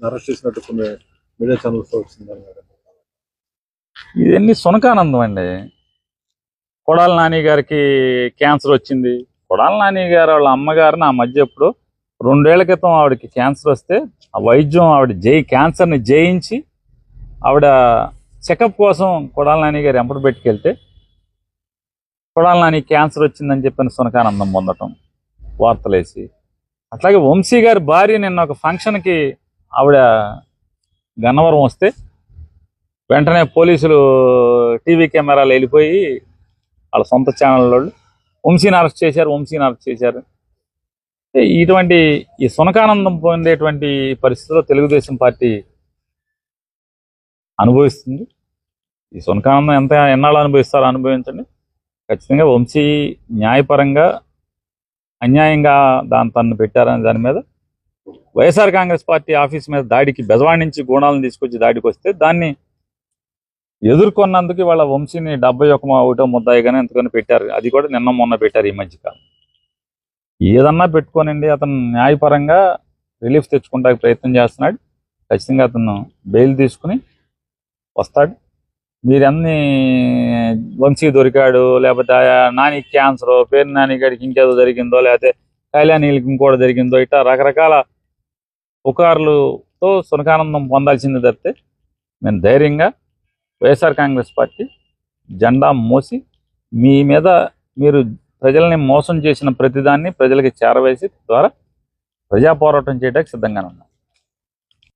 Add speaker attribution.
Speaker 1: Arrest చేసినట్టు కొన్ని media channels వచ్చింది.
Speaker 2: ఇవన్నీ సునకానందం అండి. కొడాలి నాని గారికి క్యాన్సర్ వచ్చింది. కొడాలి నాని గారు వాళ్ళ అమ్మగారు నా మధ్య ఎప్పుడు 2 ఏళ్ల క్రితం ఆవిడకి క్యాన్సర్ వస్తే ఆ వైద్యం ఆవిడ క్యాన్సర్ని జయించి ఆవిడ చెకప్ కోసం కొడాలి నాని గారు ఎంపటి పెట్టుకెళ్తే కొడాలి నాని క్యాన్సర్ వచ్చిందని చెప్పిన సునకానందం పొందటం వార్తలేసి. అట్లాగే వంశీ గారి భార్య నిన్న ఒక ఫంక్షన్కి ఆవిడ గన్నవరం వస్తే వెంటనే పోలీసులు టీవీ కెమెరాలు వెళ్ళిపోయి వాళ్ళ సొంత ఛానల్ వాళ్ళు వంశీని అరెస్ట్ చేశారు. ఇటువంటి ఈ సునకానందం పొందేటువంటి పరిస్థితుల్లో తెలుగుదేశం పార్టీ అనుభవిస్తుంది. ఈ సునకానందం ఎన్నాళ్ళు అనుభవిస్తారో అనుభవించండి. ఖచ్చితంగా వంశీ న్యాయపరంగా అన్యాయంగా తన్ను పెట్టారని దాని మీద వైఎస్ఆర్ కాంగ్రెస్ పార్టీ ఆఫీస్ మీద దాడికి బెజవాడ నుంచి గూణాలను తీసుకొచ్చి దాడికి వస్తే దాన్ని ఎదుర్కొన్నందుకు వాళ్ళ వంశీని 71 ముద్దాయిగానే ఎంతకొని పెట్టారు. అది కూడా నిన్న మొన్న పెట్టారు ఈ మధ్యకాలం. ఏదన్నా పెట్టుకోనండి, అతను న్యాయపరంగా రిలీఫ్ తెచ్చుకుంటానికి ప్రయత్నం చేస్తున్నాడు. ఖచ్చితంగా అతను బెయిల్ తీసుకుని వస్తాడు. మీరన్నీ వంశీ దొరికాడు, లేకపోతే నాని క్యాన్సర్, పేరు నాని గారికి ఇంకేదో జరిగిందో, లేకపోతే కళ్యాణీలకి ఇంకోటి జరిగిందో, ఇట్లా రకరకాల పుకార్లతో సునకానందం పొందాల్సింది తప్పితే మేము ధైర్యంగా వైఎస్ఆర్ కాంగ్రెస్ పార్టీ జెండా మోసి మీ మీద మీరు ప్రజల్ని మోసం చేసిన ప్రతిదాన్ని ప్రజలకి చేరవేసి ద్వారా ప్రజా పోరాటం చేయడానికి సిద్ధంగానే ఉన్నాం.